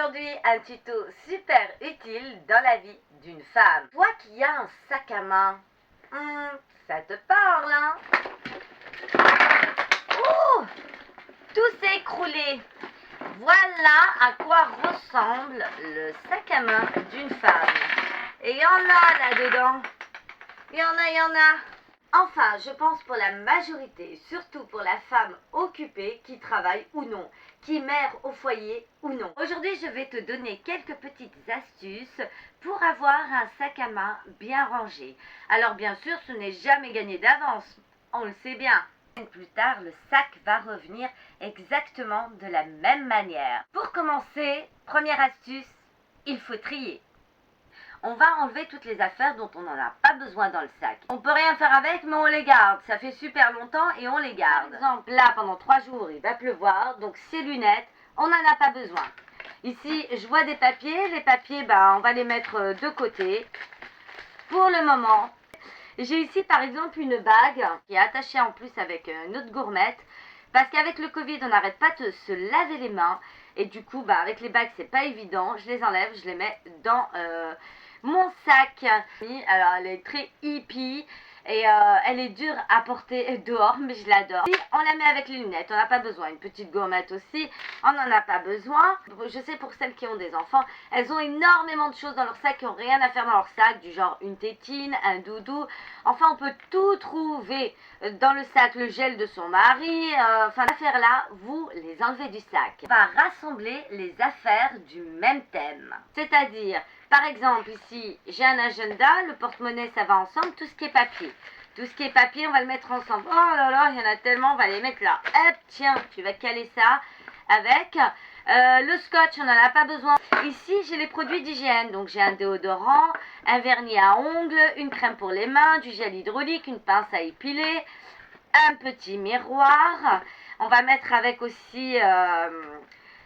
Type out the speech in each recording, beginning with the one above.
Aujourd'hui, un tuto super utile dans la vie d'une femme. Toi qui as un sac à main, ça te parle, hein? Ouh, tout s'est écroulé. Voilà à quoi ressemble le sac à main d'une femme. Et il y en a là-dedans. Il y en a. Enfin, je pense pour la majorité, surtout pour la femme occupée qui travaille ou non, qui est mère au foyer ou non. Aujourd'hui, je vais te donner quelques petites astuces pour avoir un sac à main bien rangé. Alors bien sûr, ce n'est jamais gagné d'avance, on le sait bien. Plus tard, le sac va revenir exactement de la même manière. Pour commencer, première astuce, il faut trier. On va enlever toutes les affaires dont on n'en a pas besoin dans le sac. On peut rien faire avec, mais on les garde. Ça fait super longtemps et on les garde. Par exemple, là, pendant 3 jours, il va pleuvoir. Donc, ces lunettes, on n'en a pas besoin. Ici, je vois des papiers. Les papiers, on va les mettre de côté. Pour le moment, j'ai ici, par exemple, une bague qui est attachée en plus avec une autre gourmette. Parce qu'avec le Covid, on n'arrête pas de se laver les mains. Et du coup, avec les bagues, c'est pas évident. Je les enlève, je les mets dans mon sac. Alors, elle est très hippie et elle est dure à porter dehors, mais je l'adore. On la met avec les lunettes, on n'a pas besoin. Une petite gourmette aussi, on n'en a pas besoin. Je sais pour celles qui ont des enfants, elles ont énormément de choses dans leur sac qui n'ont rien à faire dans leur sac, du genre une tétine, un doudou. Enfin, on peut tout trouver dans le sac, le gel de son mari. Enfin, l'affaire là, vous les enlevez du sac. On va rassembler les affaires du même thème. C'est-à-dire, par exemple, ici, j'ai un agenda, le porte-monnaie, ça va ensemble, tout ce qui est papier. Tout ce qui est papier, on va le mettre ensemble. Oh là là, il y en a tellement, on va les mettre là. Hop, tiens, tu vas caler ça avec. Le scotch, on n'en a pas besoin. Ici, j'ai les produits d'hygiène. Donc, j'ai un déodorant, un vernis à ongles, une crème pour les mains, du gel hydraulique, une pince à épiler, un petit miroir. On va mettre avec aussi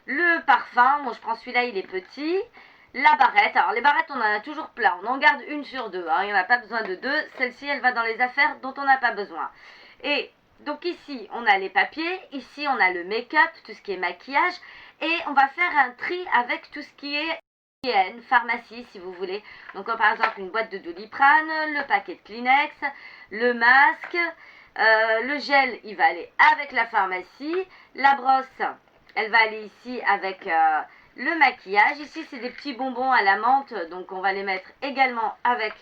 le parfum. Moi, je prends celui-là, il est petit. La barrette, alors les barrettes on en a toujours plein, on en garde une sur deux, hein. Il n'y en a pas besoin de deux, celle-ci elle va dans les affaires dont on n'a pas besoin. Et donc ici on a les papiers, ici on a le make-up, tout ce qui est maquillage, et on va faire un tri avec tout ce qui est hygiène, pharmacie si vous voulez. Donc par exemple une boîte de Doliprane, le paquet de Kleenex, le masque, le gel il va aller avec la pharmacie, la brosse elle va aller ici avec le maquillage. Ici, c'est des petits bonbons à la menthe, donc on va les mettre également avec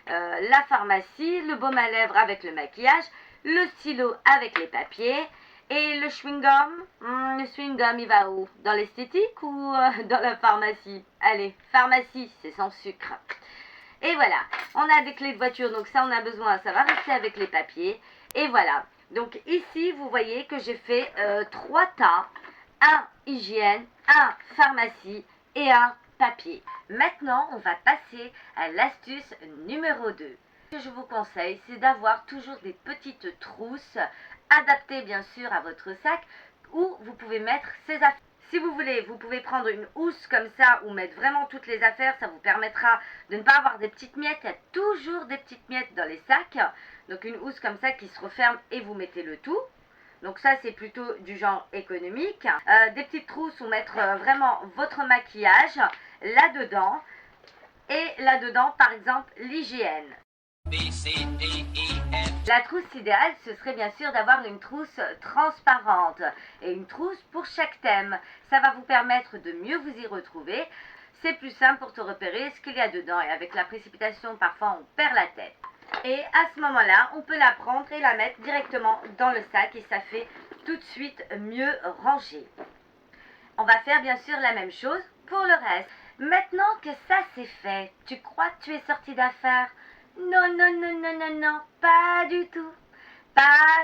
la pharmacie. Le baume à lèvres avec le maquillage. Le stylo avec les papiers. Et le chewing-gum, le chewing-gum, il va où? Dans l'esthétique ou dans la pharmacie? Allez, pharmacie, c'est sans sucre. Et voilà, on a des clés de voiture, donc ça on a besoin, ça va rester avec les papiers. Et voilà, donc ici, vous voyez que j'ai fait 3 tas. Un hygiène, un pharmacie et un papier. Maintenant, on va passer à l'astuce numéro 2. Ce que je vous conseille, c'est d'avoir toujours des petites trousses adaptées bien sûr à votre sac où vous pouvez mettre ces affaires. Si vous voulez, vous pouvez prendre une housse comme ça ou mettre vraiment toutes les affaires. Ça vous permettra de ne pas avoir des petites miettes. Il y a toujours des petites miettes dans les sacs. Donc une housse comme ça qui se referme et vous mettez le tout. Donc ça c'est plutôt du genre économique. Des petites trousses où mettre vraiment votre maquillage là-dedans. Et là-dedans par exemple l'hygiène. La trousse idéale ce serait bien sûr d'avoir une trousse transparente. Et une trousse pour chaque thème. Ça va vous permettre de mieux vous y retrouver. C'est plus simple pour te repérer ce qu'il y a dedans. Et avec la précipitation parfois on perd la tête. Et à ce moment-là, on peut la prendre et la mettre directement dans le sac et ça fait tout de suite mieux rangé. On va faire bien sûr la même chose pour le reste. Maintenant que ça c'est fait, tu crois que tu es sorti d'affaires? Non, non, non, non, non, non, pas du tout.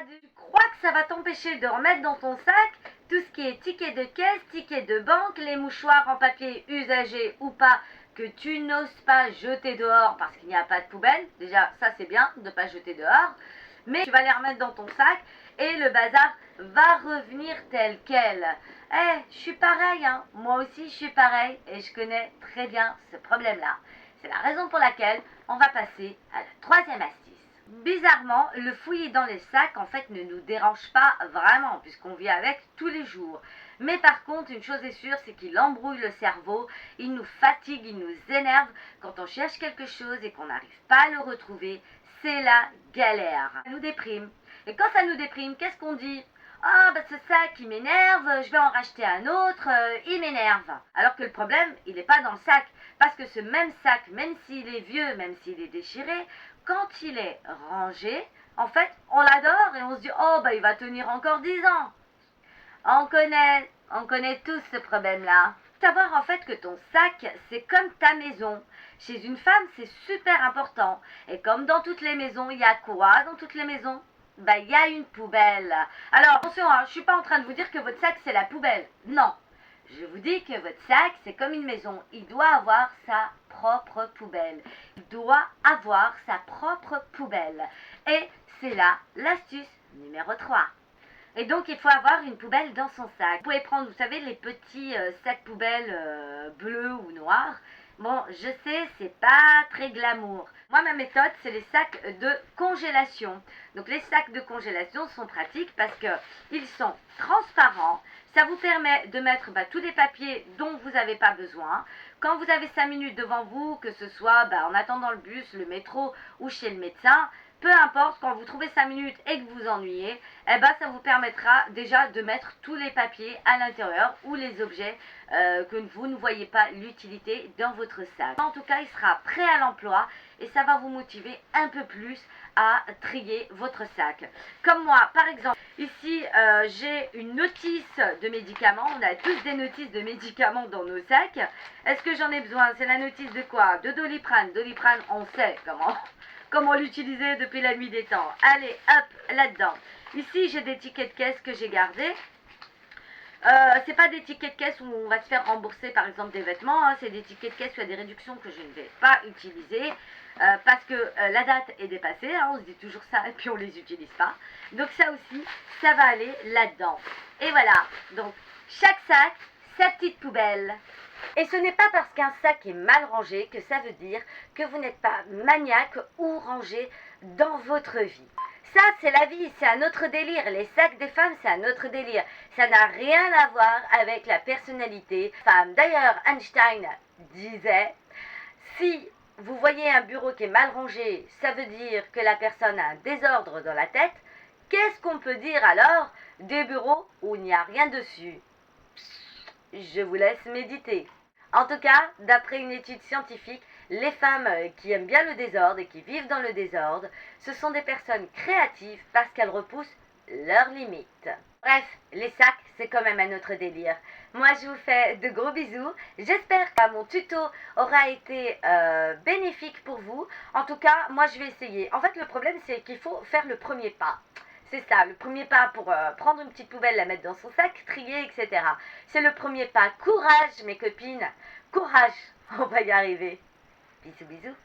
Tu crois que ça va t'empêcher de remettre dans ton sac tout ce qui est ticket de caisse, ticket de banque, les mouchoirs en papier usagés ou pas, que tu n'oses pas jeter dehors parce qu'il n'y a pas de poubelle. Déjà, ça c'est bien de ne pas jeter dehors. Mais tu vas les remettre dans ton sac et le bazar va revenir tel quel. Je suis pareil, hein. Moi aussi je suis pareil et je connais très bien ce problème-là. C'est la raison pour laquelle on va passer à la troisième astuce. Bizarrement, le fouiller dans les sacs en fait ne nous dérange pas vraiment puisqu'on vit avec tous les jours. Mais par contre, une chose est sûre, c'est qu'il embrouille le cerveau, il nous fatigue, il nous énerve. Quand on cherche quelque chose et qu'on n'arrive pas à le retrouver, c'est la galère. Ça nous déprime. Et quand ça nous déprime, qu'est-ce qu'on dit? Ah, bah ce sac, il m'énerve, je vais en racheter un autre, il m'énerve. Alors que le problème, il n'est pas dans le sac. Parce que ce même sac, même s'il est vieux, même s'il est déchiré, quand il est rangé, en fait, on l'adore et on se dit, oh, bah il va tenir encore 10 ans. On connaît tous ce problème-là. Savoir en fait que ton sac, c'est comme ta maison. Chez une femme, c'est super important. Et comme dans toutes les maisons, il y a quoi dans toutes les maisons? Bah, il y a une poubelle. Alors, attention, hein, je suis pas en train de vous dire que votre sac, c'est la poubelle. Non. Je vous dis que votre sac, c'est comme une maison. Il doit avoir sa propre poubelle. Il doit avoir sa propre poubelle. Et c'est là l'astuce numéro 3. Et donc, il faut avoir une poubelle dans son sac. Vous pouvez prendre, vous savez, les petits sacs poubelles bleus ou noirs. Bon, je sais, c'est pas très glamour. Moi, ma méthode, c'est les sacs de congélation. Donc, les sacs de congélation sont pratiques parce qu'ils sont transparents. Ça vous permet de mettre tous les papiers dont vous n'avez pas besoin. Quand vous avez 5 minutes devant vous, que ce soit en attendant le bus, le métro ou chez le médecin, peu importe, quand vous trouvez 5 minutes et que vous ennuyez, ça vous permettra déjà de mettre tous les papiers à l'intérieur ou les objets que vous ne voyez pas l'utilité dans votre sac. En tout cas, il sera prêt à l'emploi et ça va vous motiver un peu plus à trier votre sac. Comme moi, par exemple, ici, j'ai une notice de médicaments. On a tous des notices de médicaments dans nos sacs. Est-ce que j'en ai besoin? C'est la notice de quoi? De Doliprane. Doliprane, on sait comment l'utiliser depuis la nuit des temps. Allez, hop, là-dedans. Ici, j'ai des tickets de caisse que j'ai gardés. C'est pas des tickets de caisse où on va se faire rembourser par exemple des vêtements, hein. C'est des tickets de caisse où il y a des réductions que je ne vais pas utiliser parce que la date est dépassée, hein. On se dit toujours ça et puis on les utilise pas. Donc ça aussi, ça va aller là-dedans. Et voilà, donc chaque sac, sa petite poubelle. Et ce n'est pas parce qu'un sac est mal rangé que ça veut dire que vous n'êtes pas maniaque ou rangé dans votre vie. Ça, c'est la vie, c'est un autre délire. Les sacs des femmes, c'est un autre délire. Ça n'a rien à voir avec la personnalité femme. D'ailleurs, Einstein disait, si vous voyez un bureau qui est mal rangé, ça veut dire que la personne a un désordre dans la tête. Qu'est-ce qu'on peut dire alors des bureaux où il n'y a rien dessus? Je vous laisse méditer. En tout cas, d'après une étude scientifique, les femmes qui aiment bien le désordre et qui vivent dans le désordre, ce sont des personnes créatives parce qu'elles repoussent leurs limites. Bref, les sacs, c'est quand même un autre délire. Moi, je vous fais de gros bisous. J'espère que mon tuto aura été bénéfique pour vous. En tout cas, moi, je vais essayer. En fait, le problème, c'est qu'il faut faire le premier pas. C'est ça, le premier pas pour prendre une petite poubelle, la mettre dans son sac, trier, etc. C'est le premier pas. Courage, mes copines. Courage, on va y arriver. Bisous, bisous.